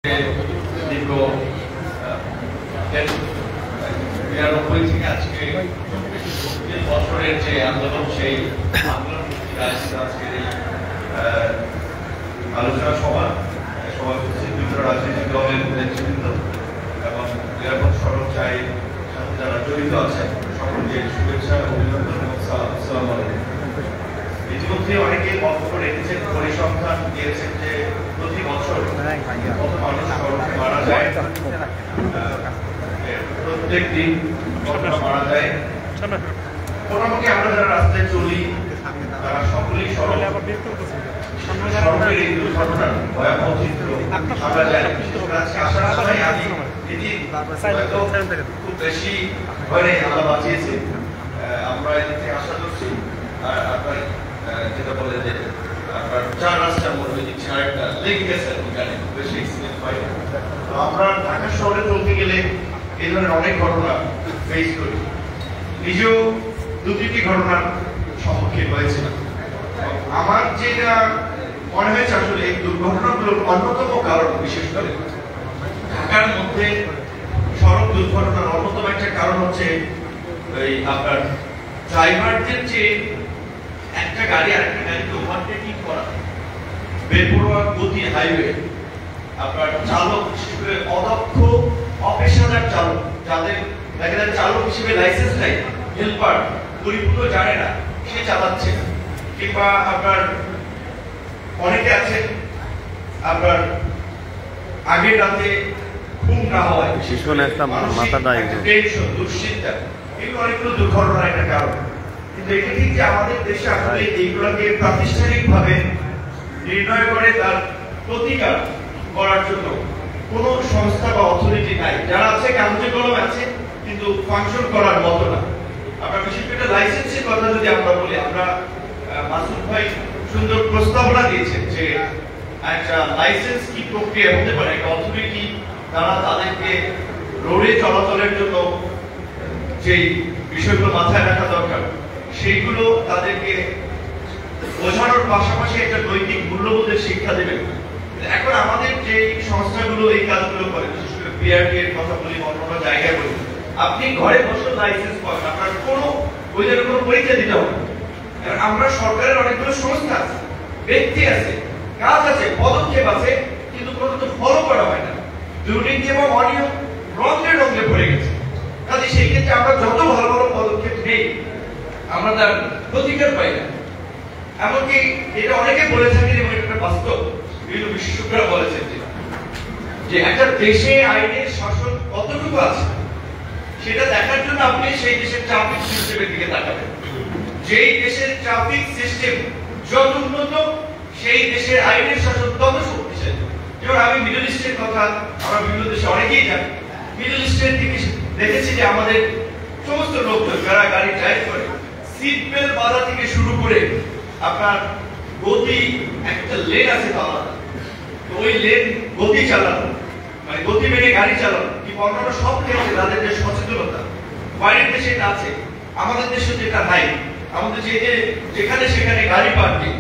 দীর্ঘ ৯২ থেকে আজকে বছরের যে আন্দোলন সেই আন্দোলন আজকের এই আলোচনা সভা বিভিন্ন রাজনৈতিক দলের নেতৃবৃন্দ এবং নিরাপদ সড়ক চাই যারা জড়িত আছেন সকলকে শুভেচ্ছা অভিনন্দন এবং আসসালামু আলাইকুম। ইতিমধ্যে অনেকে বক্তব্য রেখেছেন, পরিসংখ্যান দিয়েছেন যে প্রতি বছর কত মানুষ সড়কে মারা যায়, প্রত্যেক দিন কতটা মারা যায়। মোটামুটি আমরা যারা রাস্তায় চলি তারা সকলেই সড়কের এই দুর্ঘটনার ভয়াবহ চিত্র আমরা জানি। বিশেষ করে আজকে আসার সময় আমি খুব বেশি ভয় আল্লাহ বাঁচিয়েছে। আমরা এদিক থেকে আশা করছি আর আপনার যেটা বলে যে আপনার 4 রাস্তার মধ্যে দিচ্ছে আরেকটা লেগে গেছে ওখানে বেশি এক্সিডেন্ট হয়। আমরা ঢাকা শহরে চলতে গেলে এই ধরনের অনেক ঘটনা ফেস করি। নিজেও 2-3টি ঘটনার সম্মুখীন হয়েছিলাম। আমার যেটা মনে হয়েছে আসলে এই দুর্ঘটনাগুলোর অন্যতম কারণ, বিশেষ করে ঢাকার মধ্যে সড়ক দুর্ঘটনার অন্যতম একটা কারণ হচ্ছে এই আপনার ড্রাইভারদের যে একটা গাড়ি আরেকটা গাড়িকে ওভারটেকিং করা, বেপরোয়া গতি হাইওয়ে, আপনার চালক হিসেবে অদক্ষ অপেশাদার চালক, যাদের দেখা যায় চালক হিসেবে লাইসেন্স নাই, হেল্পার পরিপূর্ণ জানে না, সে চালাচ্ছে। কিংবা আপনার অনেকে আছে আপনার আগের রাতে ঘুম না হওয়ায় টেনশন, দুশ্চিন্তা, এগুলো অনেকগুলো দুর্ঘটনার একটা কারণ। কিন্তু এটা ঠিক যে আমাদের দেশে আসলে এইগুলোকে প্রাতিষ্ঠানিকভাবে নির্ণয় করে তার প্রতিকার করার জন্য কোনো সংস্থা বা অথরিটি নাই। যারা আছে কাগজে কলমে আছে কিন্তু ফাংশন করার মতো না। আমরা বিশেষ করে লাইসেন্সের কথা যদি আমরা বলি, আমরা মাসুদ ভাই সুন্দর প্রস্তাবনা দিয়েছেন যে একটা লাইসেন্স কি প্রক্রিয়া হতে পারে, একটা অথরিটি তারা তাদেরকে রোডে চলাচলের জন্য যেই বিষয়গুলো মাথায় রাখা দরকার সেইগুলো তাদেরকে বোঝানোর পাশাপাশি একটা নৈতিক মূল্যবোধের শিক্ষা দেবেন। এখন আমাদের যে সংস্থাগুলো এই কাজগুলো করে, বিশেষ করে বিআরটি এর কথা বলি, অন্য জায়গায় বলি, আপনি ঘরে বসে লাইসেন্স পান, আপনার কোনো ওইটার কোনো পরীক্ষা দিতে হবে। আমরা সরকারের অনেকগুলো সংস্থা আছে, ব্যক্তি আছে, কাজ আছে, পদক্ষেপ আছে, কিন্তু কোনো তো ফলো করা হয় না। দুর্নীতি এবং অনিয়ম রঙে পড়ে গেছে। কাজে সেই ক্ষেত্রে আমরা যত ভালো ভালো পদক্ষেপ নেই আমরা তার প্রতিকার পাই না। এমনকি এটা অনেকে বলে থাকেন এবং এটা বাস্তব, বিভিন্ন বিশেষজ্ঞরা বলেছেন যে একটা দেশে আইনের শাসন কতটুকু আছে সেটা দেখার জন্য আপনি সেই দেশের ট্রাফিক সিস্টেমের দিকে তাকাবেন। যেই দেশের ট্রাফিক সিস্টেম যত উন্নত, সেই দেশের আইনের শাসন তত শক্তিশালী। যেমন আমি মিডল ইস্টের কথা, আমরা বিভিন্ন দেশে অনেকেই জানি, মিডল ইস্টের দিকে দেখেছি যে আমাদের সমস্ত লোকজন যারা গাড়ি ড্রাইভ করে, সিট বেল্ট বাঁধা থেকে শুরু করে আপনার গতি, একটা লেন আছে আলাদা, তো ওই লেন গতি চালানো, মানে গতি মেনে গাড়ি চালানো, কিংবা অন্যান্য সব ক্ষেত্রে তাদের যে সচেতনতা, বাইরের দেশে এটা আছে, আমাদের দেশে যেটা নাই। আমাদের যেখানে সেখানে গাড়ি পার্কিং,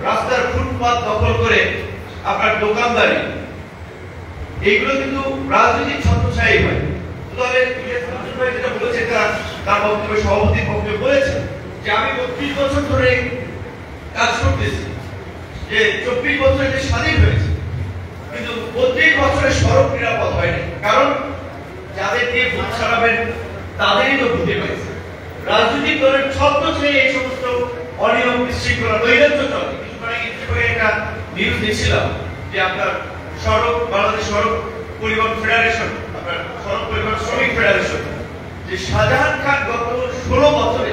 রাস্তার ফুটপাত দখল করে আপনার দোকানদারি, এইগুলো কিন্তু রাজনৈতিক ছত্রছায়াই হয়। তাহলে যেটা বলেছে তার বক্তব্যে, সভাপতির বক্তব্যে বলেছে যে আমি 32 বছর ধরে কাজ করতেছি, যে 24 বছর যে স্বাধীন হয়েছে, কিন্তু 32 বছরের সড়ক নিরাপদ হয়নি। কারণ যাদের দিয়ে ভোট ছাড়াবেন তাদেরই তো ভোটে পেয়েছে। রাজনৈতিক দলের ছত্র ছেড়ে এই সমস্ত অনিয়ম, বিশৃঙ্খলা, নৈরাজ্য চলে। একটা নিউজ দেখছিলাম যে আপনার বাংলাদেশ সড়ক পরিবহন ফেডারেশন, আপনার সড়ক পরিবহন শ্রমিক ফেডারেশন, যে শাহজাহান খান গত 16 বছরে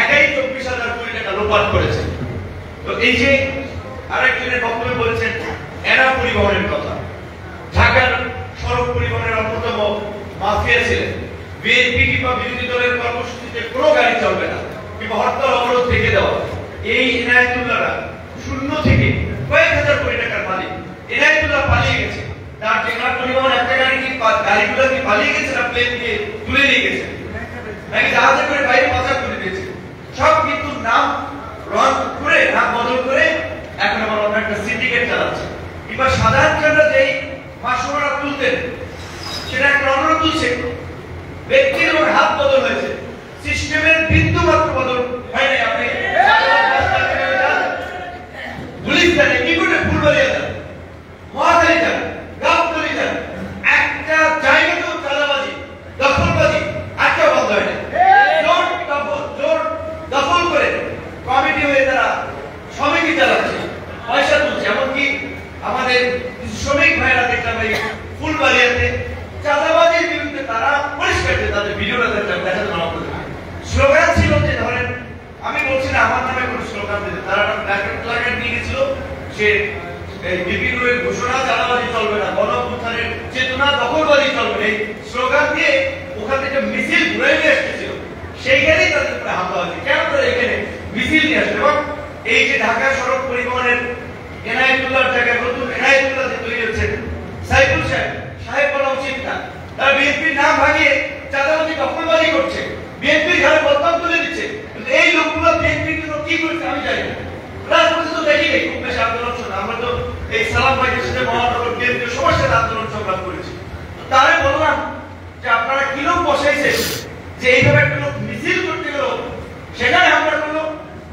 একাই 24,000 কোটি টাকা লোপাট করেছে। তো এই যে আরেকজনের বক্তব্যে বলেছেন এনা পরিবহনের কথা, ঢাকার সড়ক পরিবহনের অন্যতম মাফিয়া ছিলেন। বিএনপি কিংবা বিরোধী দলের কর্মসূচিতে কোনো গাড়ি চলবে না, কিংবা হরতাল অবরোধ থেকে দেওয়া। এই ইনায়েতুল্লাহরা শূন্য থেকে কয়েক হাজার কোটি টাকার মালিক। ইনায়েতুল্লাহ পালিয়ে গেছে, তার টেকনা পরিবহন একটা গাড়িগুলো কি পালিয়ে গেছে না প্লেন দিয়ে তুলে নিয়ে গেছে, নাকি জাহাজে করে বাইরে পাচার করে দিয়েছে? সব কিন্তু নাম রং করে, নাম বদল করে এখন আবার অন্য একটা সিন্ডিকেট চালাচ্ছে। কিংবা সাধারণ খানরা যেই মাসুমারা তুলতেন, সেটা একটা অনুরোধ তুলছে। ব্যক্তির এবং হাত বদল হয়েছে, সিস্টেমের বিন্দু মাত্র বদল হয় নাই। আপনি গুলিস্তানে কি করে ফুলবাড়িয়া যান, মহাখালী যান, গাবতলী যান, একটা জায়গাতেও চাঁদাবাজি দখলবাজি একটা বন্ধ হয় না। জোর দখল করে কমিটি হয়ে তারা সমিতি চালাচ্ছে, পয়সা তুলছে। এমনকি আমাদের শ্রমিক ভাইরা দেখলাম এই ফুলবাড়িয়াতে চাঁদাবাজির বিরুদ্ধে তারা পরিষ্কার, তাদের ভিডিওটা দেখলাম, দেখাতে না স্লোগান ছিল যে ধরেন, আমি বলছি না আমার নামে কোনো স্লোগান দিতে, তারা প্ল্যাকার্ড নিয়ে গেছিল, সে বিভিন্ন ঘোষণা চাঁদাবাজি চলবে না, গণঅভ্যুত্থানের চেতনা দখলবাজি চলবে না, এই স্লোগান দিয়ে ওখান থেকে মিছিল ঘুরে নিয়ে আসতেছিল। সেইখানেই তাদের উপরে হামলা হয়েছে। কেন তারা এখানে মিছিল নিয়ে আসবে? এবং এই যে ঢাকা সড়ক পরিবহনের এনায়েতুল্লাহর জায়গায় নতুন এনায়েতুল্লাহ যে তৈরি হচ্ছে, সাইফুল সাহেব বলা উচিত না, তারা বিএনপির নাম ভাঙিয়ে চাঁদাবাজি দখলবাজি করছে, বিএনপির ঘরে বদনাম তুলে দিচ্ছে। কিন্তু এই লোকগুলো বিএনপির জন্য কি করছে আমি জানি না। রাজপথে তো দেখি নেই খুব বেশি আন্দোলন শোনা। আমরা তো এই সালাম ভাইয়ের সাথে মহানগর বিএনপির সবার সাথে আন্দোলন সংগ্রাম করেছি। তারে বললাম যে আপনারা কি লোক বসাইছেন যে এইভাবে একটা লোক মিছিল করতে গেল, সেখানে হামলা করলো।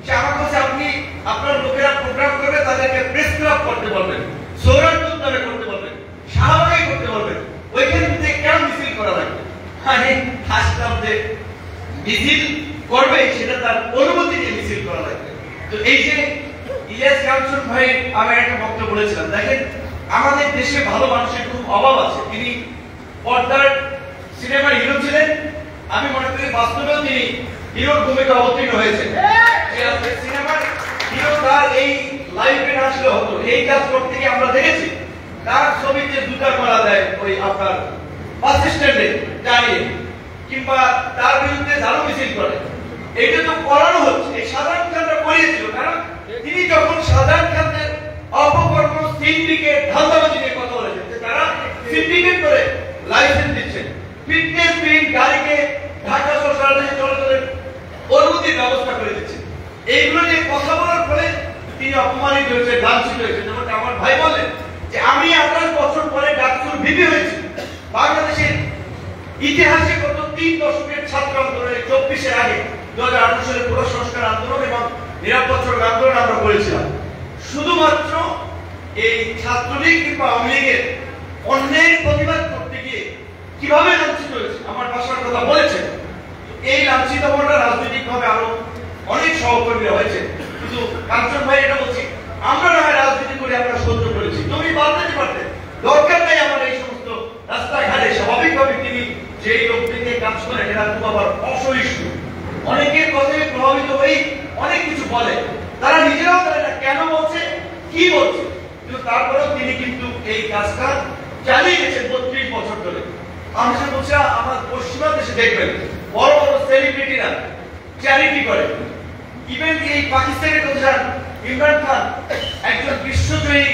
সে আমার কাছে আপনি আপনার লোকেরা প্রোগ্রাম করবে, তাদেরকে প্রেস ক্লাব করতে বলবেন, সৌরাষ্ট্র নামে করতে বলবেন, শাহবাগে করতে বলবেন, ওইখান থেকে কেন মিছিল করা লাগবে? আমি হাসলাম যে মিছিল করবে সেটা তার অনুমতি নিয়ে মিছিল করা লাগবে। তো এই যে ইলিয়াস কাঞ্চন ভাই, আমি একটা বক্তব্য বলেছিলাম, দেখেন আমাদের দেশে ভালো মানুষের খুব অভাব আছে। তিনি পর্দার সিনেমার হিরো ছিলেন, আমি মনে করি বাস্তবেও তিনি হিরোর ভূমিকা অবতীর্ণ হয়েছেন। সিনেমার হিরো তার এই লাইফে না আসলে হতো, এই কাজ করতে গিয়ে আমরা দেখেছি তার ছবিতে জুতার মারা দেয় ওই আপনার বাস স্ট্যান্ডে দাঁড়িয়ে, কিংবা তার বিরুদ্ধে ঝাড়ু মিছিল করে। এটা তো করানো হচ্ছে, এই সাধারণ খানটা করিয়েছিল। কারণ তিনি যখন সাধারণ খানদের অপকর্ম, সিন্ডিকেট, ধান্দাবাজি নিয়ে কথা বলেছেন, যে তারা সিন্ডিকেট করে লাইসেন্স দিচ্ছেন, ফিটনেস বিল গাড়িকে ঢাকা শহর সারাদেশে চলাচলের অনুমতির ব্যবস্থা করে দিচ্ছেন, এইগুলো নিয়ে কথা বলার ফলে তিনি অপমানিত হয়েছে, লাঞ্ছিত হয়েছে। যেমন আমার ভাই বলেন যে আমি 28 বছর পরে ডাকসুর ভিপি হয়েছি। বাংলাদেশের ইতিহাসে গত 3 দশকের ছাত্র আন্দোলনের 24-এর আগে 2018 সালে পুরো সংস্কার আন্দোলন এবং নিরাপদ সড়ক আন্দোলন আমরা করেছিলাম। শুধুমাত্র এই ছাত্রলীগ কিংবা আওয়ামী লীগের অন্যের প্রতিবাদ করতে গিয়ে কিভাবে লাঞ্ছিত হয়েছে আমার ভাষার কথা বলেছেন। এই লাঞ্ছিত হওয়াটা রাজনৈতিকভাবে আরো অনেক সহকর্মীরা হয়েছে। কিন্তু কাঞ্চন ভাই এটা বলছি, আমরা না রাজনীতি করে আমরা সহ্য করেছি, তুমি পাল্টাতে পারতে, দরকার নেই আমার এই সমস্ত রাস্তাঘাটে। স্বাভাবিকভাবে তিনি যেই লোকটিকে কাজ করেন এরা খুব আবার অসহিষ্ণু, অনেকের কথায় প্রভাবিত হয়ে অনেক কিছু বলে, তারা নিজেরাও জানে না কেন বলছে, কি বলছে, কিন্তু তারপরেও তিনি কিন্তু এই কাজটা চালিয়ে গেছেন 32 বছর ধরে। আমি বলছি আমার পশ্চিমা দেশে দেখবেন বড় বড় সেলিব্রিটিরা চ্যারিটি করে। ইভেন এই পাকিস্তানের কথা যান, ইমরান খান একজন বিশ্বজয়ী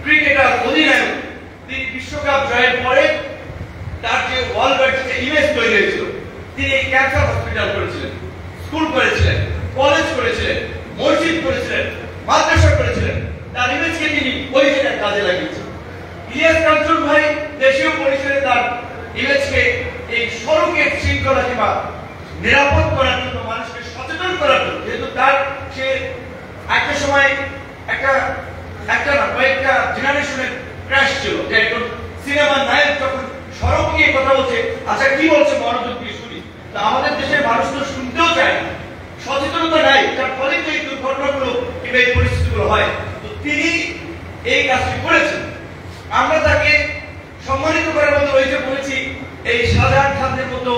ক্রিকেটার, অধিনায়ক, তিনি বিশ্বকাপ জয়ের পরে তার যে ওয়ার্ল্ড ওয়াইড যে ইমেজ তৈরি হয়েছিল, তিনি এই ক্যান্সার হসপিটাল করেছিলেন, স্কুল করেছিলেন, কলেজ করেছিলেন, মসজিদ করেছিলেন, মাদ্রাসা করেছিলেন, তার ইমেজকে তিনি ওই জায়গায় কাজে লাগিয়েছেন। ইলিয়াস কাঞ্চন ভাই দেশীয় পরিসরে তার ইমেজকে এই সড়কের শৃঙ্খলা কিংবা নিরাপদ করার জন্য, মানুষকে সচেতন করার জন্য, যেহেতু তার সে একটা সময় একটা না কয়েকটা জেনারেশনের ক্র্যাশ ছিল, যে একজন সিনেমার নায়ক যখন সড়ক নিয়ে কথা বলছে, আচ্ছা কি বলছে মনোযোগ দিয়ে শুনি। তা আমাদের দেশের মানুষ তো শুনতেও চায়, সচেতনতা নাই, যার ফলে এই দুর্ঘটনাগুলো কিংবা এই পরিস্থিতিগুলো হয়। তো তিনি এই কাজটি করেছেন, আমরা তাকে সম্মানিত করার মতো ওই যে বলেছি, এই শাহজাহান খানদের মতো,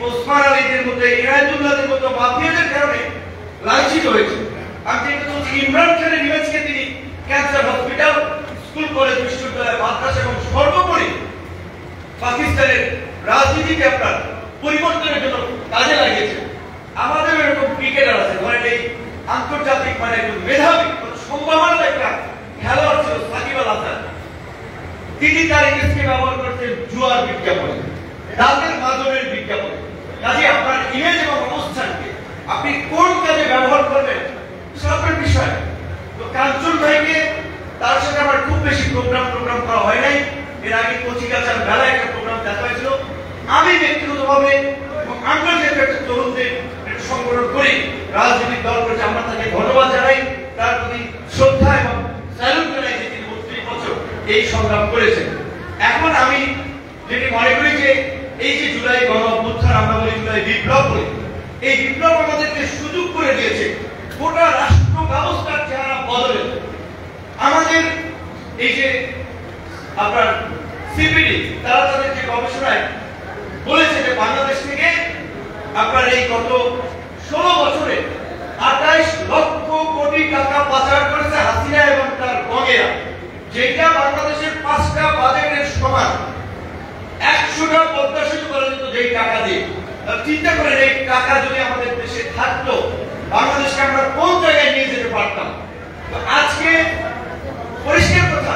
ওসমান আলীদের মতো, ইনায়েতুল্লাহদের মতো মাফিয়াদের কারণে লাঞ্ছিত হয়েছে। আমি যেটা বলছি, ইমরান খানের ইমেজকে তিনি ক্যান্সার হসপিটাল, স্কুল, কলেজ, বিশ্ববিদ্যালয়, মাদ্রাসা এবং সর্বোপরি পাকিস্তানের রাজনীতিকে আপনার পরিবর্তনের জন্য কাজে লাগিয়েছে। আমাদের এরকম ক্রিকেটার আছে, ধরেন এই আন্তর্জাতিক মানে একজন মেধাবী সম্ভাবনার একটা খেলোয়াড় ছিল সাকিব আল হাসান, তিনি তার ইমেজকে ব্যবহার করতেন জুয়ার বিজ্ঞাপনে, দাঁতের মাদনের বিজ্ঞাপনে। কাজে আপনার ইমেজ এবং অবস্থানকে আপনি কোন কাজে ব্যবহার করবেন সবের বিষয়। তো কাঞ্চন ভাইকে তার সাথে আমার খুব বেশি প্রোগ্রাম করা হয় নাই, এর আগে কচিকাচার মেলায় একটা প্রোগ্রাম দেখা হয়েছিল। আমি ব্যক্তিগতভাবে এবং আমরা যেহেতু একটা তরুণদের সংগঠন করি, রাজনৈতিক দল করেছে, আমরা তাকে ধন্যবাদ জানাই, তার প্রতি শ্রদ্ধা এবং স্যালুট জানাই যে তিনি ৩২ বছর এই সংগ্রাম করেছেন। এখন আমি যেটি মনে করি যে এই যে জুলাই গণ অভ্যুত্থান, আমরা বলি জুলাই বিপ্লব বলি, এই বিপ্লব আমাদেরকে সুযোগ করে দিয়েছে গোটা রাষ্ট্র ব্যবস্থার চেহারা বদলে। আমাদের এই যে আপনার সিপিডি, তারা তাদের যে গবেষণায় বলেছে যে বাংলাদেশ থেকে আপনার এই গত 16 বছরে 28 লক্ষ কোটি টাকা পাচার করেছে হাসিনা এবং তার গঙেরা, যেটা বাংলাদেশের 5টা বাজেটের সমান। 100টা পদ্মা সেতু করা যেত যেই টাকা দিয়ে। চিন্তা করেন এই টাকা যদি আমাদের দেশে থাকতো, বাংলাদেশকে আমরা কোন জায়গায় নিয়ে যেতে পারতাম। তো আজকে পরিষ্কার কথা,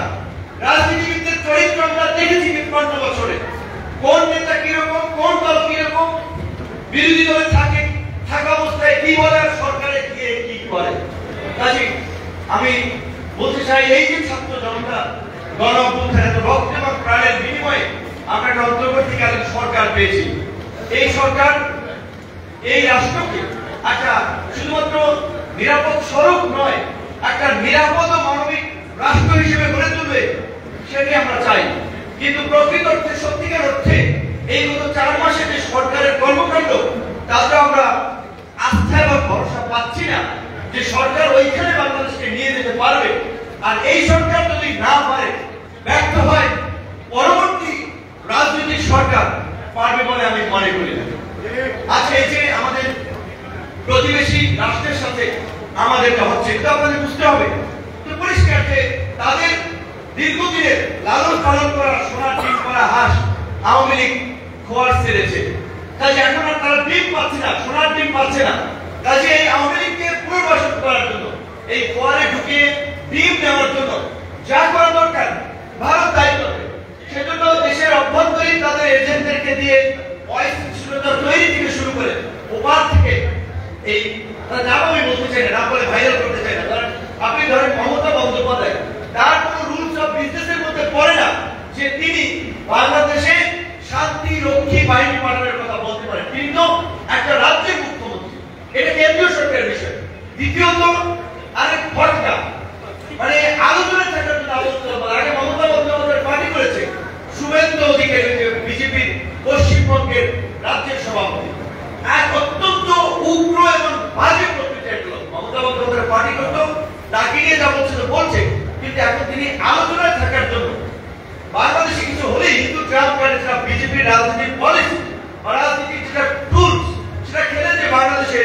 রাজনীতিবিদদের চরিত্র আমরা দেখেছি ৫৩ বছরে, কোন নেতা কিরকম, কোন দল কিরকম, বিরোধী দলে থাকা অবস্থায় কি বলে আর সরকারে গিয়ে কি করে। কাজে আমি বলতে চাই, এই যে ছাত্র জনতা গণ অভ্যুত্থান, এত রক্ত এবং প্রাণের বিনিময়ে আমরা একটা অন্তর্বর্তীকালীন সরকার পেয়েছি। এই সরকার এই রাষ্ট্রকে একটা শুধুমাত্র নিরাপদ সড়ক নয়, একটা নিরাপদ ও মানবিক রাষ্ট্র হিসেবে গড়ে তুলবে, সেটি আমরা চাই। কিন্তু প্রকৃত অর্থে, সত্যিকার অর্থে এই গত 4 মাসে যে সরকারের কর্মকাণ্ড, তাতে আমরা আস্থা এবং ভরসা পাচ্ছি না যে সরকার ওইখানে বাংলাদেশকে নিয়ে যেতে পারবে। আর এই সরকার যদি না পারে, ব্যর্থ হয়, পরবর্তী রাজনৈতিক সরকার পারবে বলে আমি মনে করি না। আচ্ছা, এই যে আমাদের প্রতিবেশী রাষ্ট্রের সাথে আমাদেরটা হচ্ছে, এটা আপনাদের বুঝতে হবে। তো পরিষ্কার যে তাদের দীর্ঘদিনের লালন পালন করা সোনার ডিম করা হাঁস আওয়ামী লীগ খোয়ার ছেড়েছে। কাজে এখন আর তারা ডিম পাচ্ছে না, সোনার ডিম পাচ্ছে না। কাজে এই আওয়ামী লীগকে পুনর্বাসন করার জন্য, এই খোয়ারে ঢুকিয়ে ডিম নেওয়ার জন্য যা করা দরকার ভারত দায়ী করবে। সেজন্য দেশের অভ্যন্তরীণ তাদের এজেন্টদেরকে দিয়ে অস্থিরতা তৈরি থেকে শুরু করে ওপার থেকে এই নাম আমি বলতে চাই না, নাম বলে ভাইরাল করতে চাই না, কারণ আপনি ধরেন মমতা বন্দ্যোপাধ্যায়, তার কোনো রুলস অফ বিজনেসের মধ্যে পড়ে না যে তিনি বাংলাদেশে শান্তি রক্ষী বাহিনী পাঠানোর কথা বলতে পারেন, কিন্তু একটা রাজ্যের মুখ্যমন্ত্রী, এটা কেন্দ্রীয় সরকারের বিষয়। দ্বিতীয়ত আরেক ফটকা, মানে আলোচনা থাকার জন্য আলোচনা, আগে মমতা বন্দ্যোপাধ্যায় পার্টি করেছে শুভেন্দু অধিকারী, বিজেপির পশ্চিমবঙ্গের রাজ্যের সভাপতি, এক অত্যন্ত উগ্র এবং বাজে প্রতিক্রিয়া ছিল। মমতা বন্দ্যোপাধ্যায় পার্টি করত, তাকে নিয়ে যা বলছে বলছে, কিন্তু এখন তিনি আলোচনায় থাকার জন্য বাংলাদেশে কিছু হলে হিন্দু ট্রাম্প কার্ডে যেটা বিজেপির রাজনীতির পলিসি বা রাজনীতির যেটা টুলস, সেটা খেলে যে বাংলাদেশে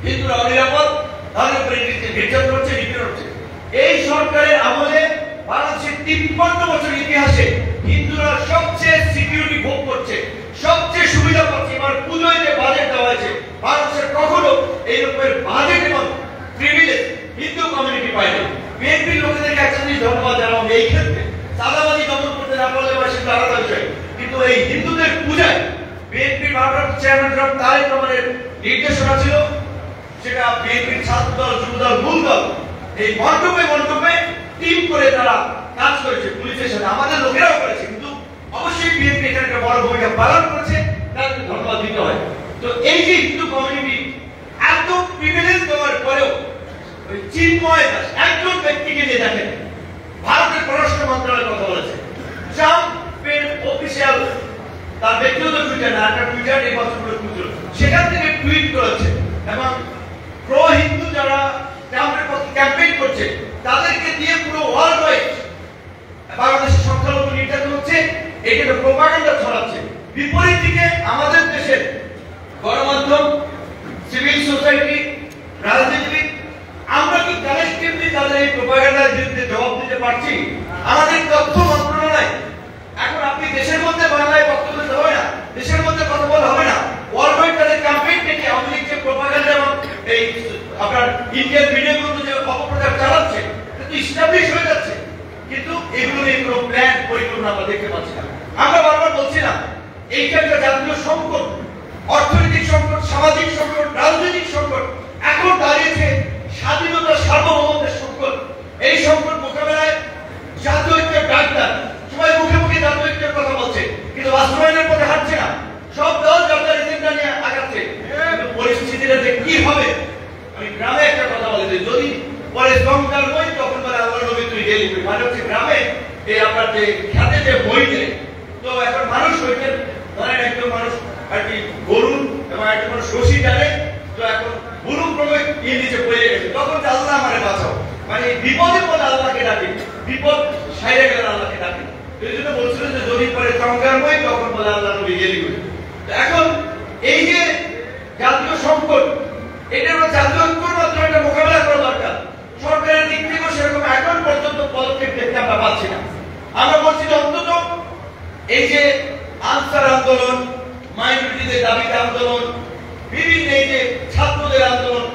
হিন্দুরা অনিরাপদ, তাদের উপরে নির্যাতন করছে, নিপীড়ন হচ্ছে। এই সরকারের আমলে বাংলাদেশের 53 বছর ইতিহাসে হিন্দুরা সবচেয়ে সিকিউরিটি ভোগ করছে, সবচেয়ে সুবিধা পাচ্ছে। এবার পুজোয় যে বাজেট দেওয়া হয়েছে, বাংলাদেশের কখনো এই রকমের বাজেট এবং প্রিভিলেজ হিন্দু কমিউনিটি পায়নি। বিএনপির লোকেদেরকে একটা জিনিস ধন্যবাদ জানাবো, এই ক্ষেত্রে চাঁদাবাজি দমন করতে না পারলে বা সেটা আলাদা বিষয়, কিন্তু এই হিন্দুদের পূজায় বিএনপির ভারপ্রাপ্ত চেয়ারম্যান তারেক রহমানের নির্দেশনা ছিল, সেটা বিএনপির ছাত্র দল, যুব দল, মূল দল এই মণ্ডপে টিম করে তারা কাজ করেছে পুলিশের সাথে, আমাদের লোকেরাও করেছে, কিন্তু অবশ্যই বিএনপি এখানে একটা বড় ভূমিকা পালন করেছে, তাদেরকে ধন্যবাদ দিতে হয়। তো এই যে হিন্দু কমিউনিটি এত প্রিভিলেজ দেওয়ার পরেও ওই চিন্ময় দাস একজন ব্যক্তিকে নিয়ে দেখেন, ভারতের পররাষ্ট্র মন্ত্রণালয়ের কথা বলেছে, ট্রাম্পের অফিসিয়াল তার ব্যক্তিগত টুইটার না, একটা টুইটার নির্বাচন করে খুঁজল, সেখান থেকে টুইট করেছে এবং প্রো হিন্দু যারা ট্রাম্পের পক্ষে ক্যাম্পেইন করছে তাদেরকে দিয়ে পুরো ওয়ার্ল্ড ওয়াইড বাংলাদেশের সংখ্যালঘু নির্যাতন হচ্ছে, এটা প্রোপাগান্ডা ছড়াচ্ছে। বিপরীত দিকে আমাদের দেশের গণমাধ্যম, সিভিল সোসাইটি, রাজনীতিবিদ, আমরা কি কালেক্টিভলি তাদের এই প্রোপাগান্ডার বিরুদ্ধে জবাব দিতে পারছি? আমাদের তথ্য মন্ত্রণালয়, এখন আপনি দেশের মধ্যে বাংলায় বক্তব্য দিতে হবে না, দেশের মধ্যে কথা বলা হবে না, ওয়ার্ল্ড ওয়াইড তাদের ক্যাম্পেইন থেকে আওয়ামী লীগ যে প্রোপাগান্ডা এবং এই আপনার ইন্ডিয়ান মিডিয়াগুলো যে অপপ্রচার চালাচ্ছে, এটা তো ইস্টাবলিশ হয়ে যাচ্ছে, কিন্তু এগুলো নিয়ে কোনো প্ল্যান পরিকল্পনা আমরা দেখতে পাচ্ছি না। আমরা বারবার বলছি না, এইটা একটা জাতীয় সংকট, অর্থনৈতিক সংকট, সামাজিক সংকট, রাজনৈতিক সংকট, এখন দাঁড়িয়েছে স্বাধীনতা সার্বভৌমত্বের সংকট। এই সংকট মোকাবেলায় জাতীয় ঐক্যের ডাক্তার সবাই মুখে মুখে জাতীয় ঐক্যের কথা বলছে, কিন্তু বাস্তবায়নের পথে হাঁটছে না। সব দল জাতীয় এজেন্ডা নিয়ে আগাচ্ছে, কিন্তু পরিস্থিতিটা যে কি হবে। আমি গ্রামে একটা কথা বলি যে যদি পরে সংকার বই তখন বলে আল্লাহ নবী তুই গেলি, মানে হচ্ছে গ্রামে এই আপনার যে খেতে যে বই দেয়, তো এখন মানুষ হইতে ধরেন একজন মানুষ আর কি গরুর এবং একজন মানুষ রশি টানে, তো এখন গুরু ক্রমে নিচে পড়ে গেছে, তখন আল্লাহ আমারে বাঁচাও, মানে বিপদে পড়ে আল্লাহকে ডাকি, বিপদ সাইরে গেলে আল্লাহকে ডাকি। এই জন্য বলছিল যে যদি পরে সংকার বই তখন বলে আল্লাহ নবী গেলি। এখন এই যে জাতীয় সংকট, এটা আমরা জাতীয় ঐক্যের মাধ্যমে এটা মোকাবেলা করা দরকার। সরকারের দিক থেকে সেরকম এখন পর্যন্ত পদক্ষেপ দেখতে আমরা পাচ্ছি না। আমরা বলছি যে অন্তত এই যে আনসার আন্দোলন, মাইনরিটিদের দাবিতে আন্দোলন, বিভিন্ন এই যে ছাত্রদের আন্দোলন,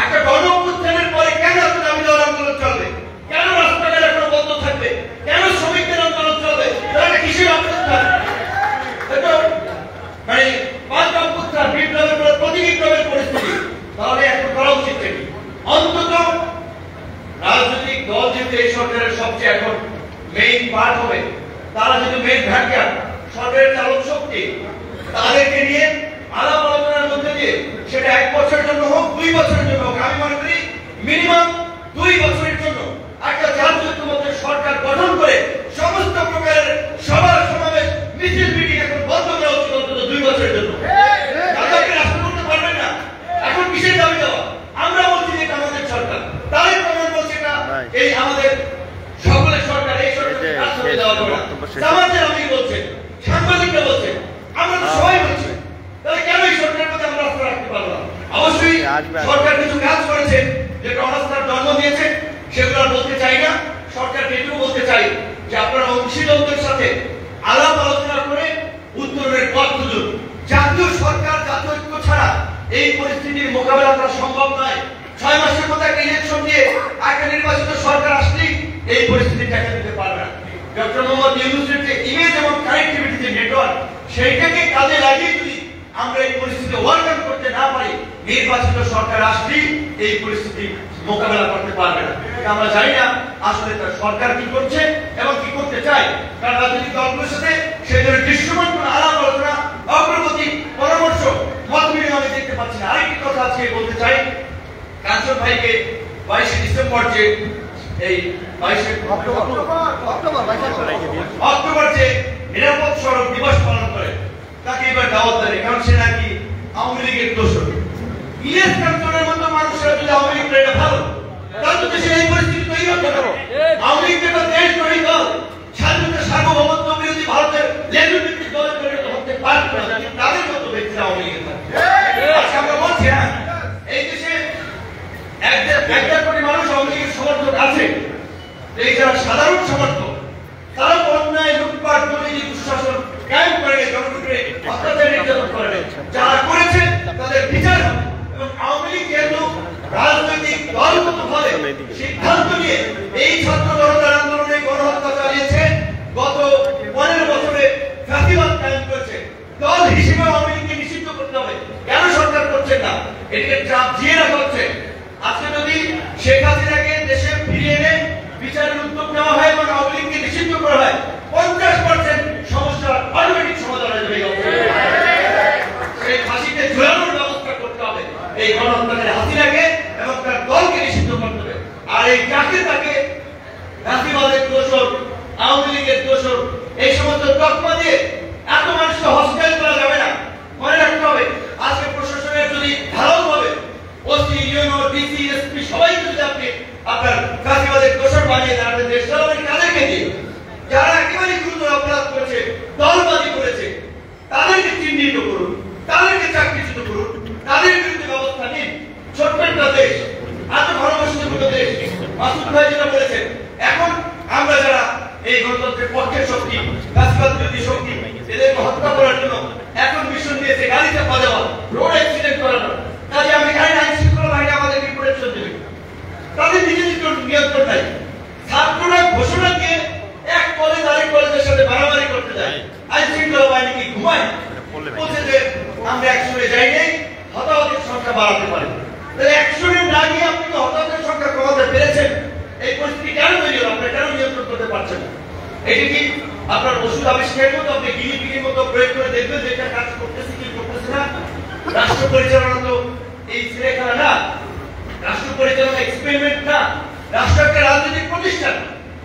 একটা গণ অভ্যুত্থানের পরে কেন এত দাবি দেওয়ার আন্দোলন চলবে? কেন রাস্তাঘাট এখনো বন্ধ থাকবে? কেন শ্রমিকদের আন্দোলন চলবে? তাহলে কিসের অভ্যুত্থান? মানে পাঁচ অভ্যুত্থান, বিপ্লবের পর প্রতি বিপ্লবের পরিস্থিতি, তাহলে এখন করা উচিত কি? অন্তত রাজনৈতিক দল যেহেতু এই সরকারের সবচেয়ে এখন মেইন পার্ট হবে, তারা যেহেতু মেইন ভ্যাটকার সরকারের চালক শক্তি, তাদেরকে নিয়ে আলাপ আলোচনার মধ্যে দিয়ে সেটা 1 বছরের জন্য হোক, 2 বছরের জন্য হোক, আমি মনে করি মিনিমাম 2 বছরের জন্য একটা জাতীয় ঐক্যবদ্ধ সরকার গঠন করে সমস্ত প্রকারের সবার সমাবেশ, মিছিল, মিটিং এখন বন্ধ করা উচিত অন্তত 2 বছরের জন্য। তাদেরকে রাষ্ট্র করতে পারবেন না, এখন কিসের দাবি দেওয়া? আমরা বলছি যে এটা আমাদের সরকার, তাহলে প্রমাণ বলছে না এই আমাদের সকলের সরকার, এই সরকারকে রাষ্ট্র দেওয়া যাবে না। সমাজের আমি বলছেন, সাংবাদিকরা বলছেন, আমরা তো সবাই বলছি, তাহলে কেন এই সরকারের প্রতি আমরা আস্থা রাখতে পারবো না? অবশ্যই সরকার কিছু কাজ করেছে যেটা অনাস্থার জন্ম দিয়েছে, সেগুলো আর বলতে চাই না। সরকারকে এটুকু বলতে চাই যে আপনারা অংশীদারদের সাথে আলাপ আলোচনা করে উত্তরণের পথ খুঁজুন। জাতীয় সরকার, জাতীয় ঐক্য ছাড়া এই পরিস্থিতির মোকাবেলা করা সম্ভব নয়। 6 মাসের মধ্যে একটা ইলেকশন দিয়ে একটা নির্বাচিত সরকার আসলেই এই পরিস্থিতি দেখা দিতে পারবে না। ডক্টর মোহাম্মদ ইউনূসের যে ইমেজ এবং কানেক্টিভিটি যে নেটওয়ার্ক, সেইটাকে কাজে লাগিয়ে যদি আমরা এই পরিস্থিতি ওভারকাম করতে না পারি, নির্বাচিত সরকার আসলেই এই পরিস্থিতি মোকাবেলা করতে পারবে না। আমরা জানি না আসলে তার সরকার কি করছে এবং কি করতে চায়, কারণ রাজনৈতিক দলগুলোর সাথে সেই ধরনের দৃশ্যমান কোন আলাপ আলোচনা, অগ্রগতি, পরামর্শ, মত বিনিময় আমি দেখতে পাচ্ছি না। আরেকটি কথা আজকে বলতে চাই, কাঞ্চন ভাইকে 22 ডিসেম্বর যে এই 22 অক্টোবর যে নিরাপদ সড়ক দিবস পালন করে, তাকে এবার দাওয়াত দেয়, কারণ সে নাকি আওয়ামী লীগের দোষর। ইলিয়াস কাঞ্চনের মতো মানুষরা যদি আওয়ামী লীগ করে, এটা ভালো, তাহলে তো দেশের এই পরিস্থিতি তৈরি হতো না। আওয়ামী লীগ একটা দেশদ্রোহী দল, স্বাধীনতা সার্বভৌমত্ব বিরোধী ভারতের লেজুর ভিত্তিক দলে পরিণত হতে পারবে না, তাদের মতো ব্যক্তিরা আওয়ামী লীগের থাকে। আজকে আমরা বলছি না, এই দেশে 1.5 কোটি মানুষ আওয়ামী লীগের সমর্থক আছে। এই যারা সাধারণ সমর্থক, তারা অন্যায়, লুটপাট, দুর্নীতি, দুঃশাসন কায়েম করে, জনগণকে অত্যাচার নির্যাতন করে, যারা করেছে তাদের বিচার হবে। এবং আওয়ামী লীগ যেহেতু রাজনৈতিক দলগতভাবে সিদ্ধান্ত নিয়ে এই ছাত্র জনতার আন্দোলনে গণহত্যা চালিয়েছে, গত 15 বছরে ফ্যাসিবাদ কায়েম করেছে, দল হিসেবে আওয়ামী লীগকে নিষিদ্ধ করতে হবে। কেন সরকার করছে না? এটাকে চাপ দিয়ে রাখা হচ্ছে। আজকে যদি শেখ হাসিনাকে দেশে ফিরিয়ে এনে বিচারের উদ্যোগ নেওয়া হয় এবং আওয়ামী লীগকে নিষিদ্ধ করা হয়, 50% সমস্যা অটোমেটিক সমাধান হয়ে যাবে। সেই ফাঁসিতে ঝুলানোর ব্যবস্থা করতে হবে, এই গণহত্যাকারী হাসিনাকে এবং তার দলকে নিষিদ্ধ করতে হবে। আর এই যাকে তাকে ফ্যাসিবাদের দোষর, আওয়ামী লীগের দোষর, এই সমস্ত তকমা দিয়ে এত মানুষকে হসপিটাল করা যাবে না। মনে রাখতে হবে, আজকে প্রশাসনের যদি ধারাওভাবে ওসি, ইউনো, ডিসি, এসপি সবাইকে যদি আপনি আপনার ফ্যাসিবাদের দোষর বানিয়ে দেন, আপনি দেশ চালাবেন কাদেরকে দিয়ে? যারা একেবারে গুরুতর অপরাধ করেছে, দলবাজি করেছে, তাদেরকে চিহ্নিত করুন, তাদেরকে চাকরিচ্যুত করুন, তাদের বিরুদ্ধে ব্যবস্থা নিন। ছোট্ট একটা দেশ, এত ঘনবসতিপূর্ণ দেশ, মাসুদ ভাই যেটা বলেছেন, এখন আমরা যারা এই গণতন্ত্রের পক্ষের শক্তি, ফ্যাসিবাদ বিরোধী শক্তি, এদেরকে হত্যা করার জন্য এখন মিশন দিয়েছে গাড়ি চাপা দেওয়া, রোড অ্যাক্সিডেন্ট করানো। কাজে আমি জানি আইন শৃঙ্খলা বাহিনী আমাদেরকে প্রোটেকশন দেবে, তাদের নিজের নিয়ন্ত্রণ নাই। ছাত্ররা ঘোষণা দিয়ে এক কলেজ আরেক কলেজের সাথে বাড়াবাড়ি করতে যায়, আইন শৃঙ্খলা বাহিনী কি ঘুমায়? বলছে যে আমরা অ্যাকশনে যাই নাই, হতাহতের সংখ্যা বাড়াতে পারি। তাহলে অ্যাকশনে না গিয়ে আপনি তো হতাহতের সংখ্যা কমাতে পেরেছেন, এই পরিস্থিতি কেন তৈরি হলো? আপনি কেন নিয়ন্ত্রণ করতে পারছেন না? এটি কি হয়তো আপনি গিনিপিগের মতো প্রয়োগ করে দেখবেন যে এটা কাজ করতেছে কি করতেছে না। রাষ্ট্র পরিচালনা তো এই ছেলে খেলা না, রাষ্ট্র পরিচালনা এক্সপেরিমেন্ট না, রাষ্ট্র একটা রাজনৈতিক প্রতিষ্ঠান।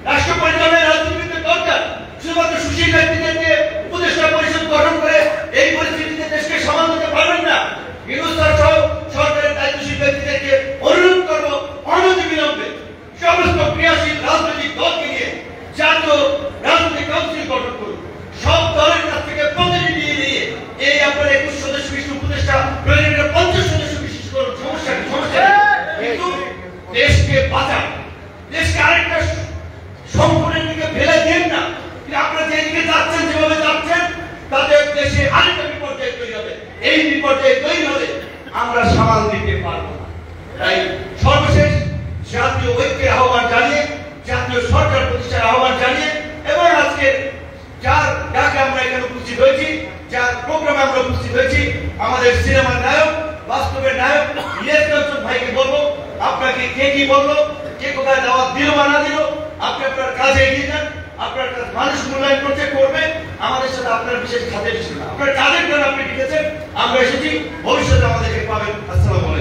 রাষ্ট্র পরিচালনায় রাজনীতির দরকার। শুধুমাত্র সুশীল ব্যক্তিদেরকে উপদেষ্টা পরিষদ গঠন করে এই পরিস্থিতিতে দেশকে সামাল দিতে পারবেন না। ইউনূস সহ সরকারের দায়িত্বশীল ব্যক্তিদেরকে অনুরোধ করব অনতিবিলম্বে সমস্ত ক্রিয়াশীল রাজনৈতিক দলকে নিয়ে জাতীয় রাজনৈতিক কাউন্সিল গঠন করুন। সব দলের কাছ থেকে প্রতিনিধি নিয়ে এই আপনার 21 সদস্য বিশিষ্ট উপদেষ্টা প্রয়োজনীয় 50 সদস্য বিশিষ্ট করুন। সমস্যা কিন্তু দেশকে বাঁচান, দেশকে আরেকটা সংকটের দিকে ফেলে দেন না। আপনারা যেদিকে যাচ্ছেন, যেভাবে যাচ্ছেন, তাতে দেশে আরেকটা বিপর্যয় তৈরি হবে। এই বিপর্যয় তৈরি হলে আমরা সামাল দিতে পারবো না। তাই সর্বশেষ জাতীয় ঐক্যের আহ্বান জানিয়ে, জাতীয় সরকার প্রতিষ্ঠার আহ্বান জানিয়ে এবং আজকে যার ডাকে আমরা এখানে উপস্থিত হয়েছি, যার প্রোগ্রামে আমরা উপস্থিত হয়েছি, আমাদের সিনেমার নায়ক, বাস্তবের নায়ক ইলিয়াস কাঞ্চন ভাইকে বলবো, আপনাকে কে কি বললো, কে কোথায় দাওয়াত দিল বা না দিল, আপনি আপনার কাজে এগিয়ে যান। আপনার কাজ মানুষ মূল্যায়ন করতে করবে, আমাদের সাথে আপনার বিশেষ কাজের ছিল না। আপনার কাজের জন্য আপনি লিখেছেন, আমরা এসেছি, ভবিষ্যতে আমাদেরকে পাবেন। আসসালামু আলাইকুম।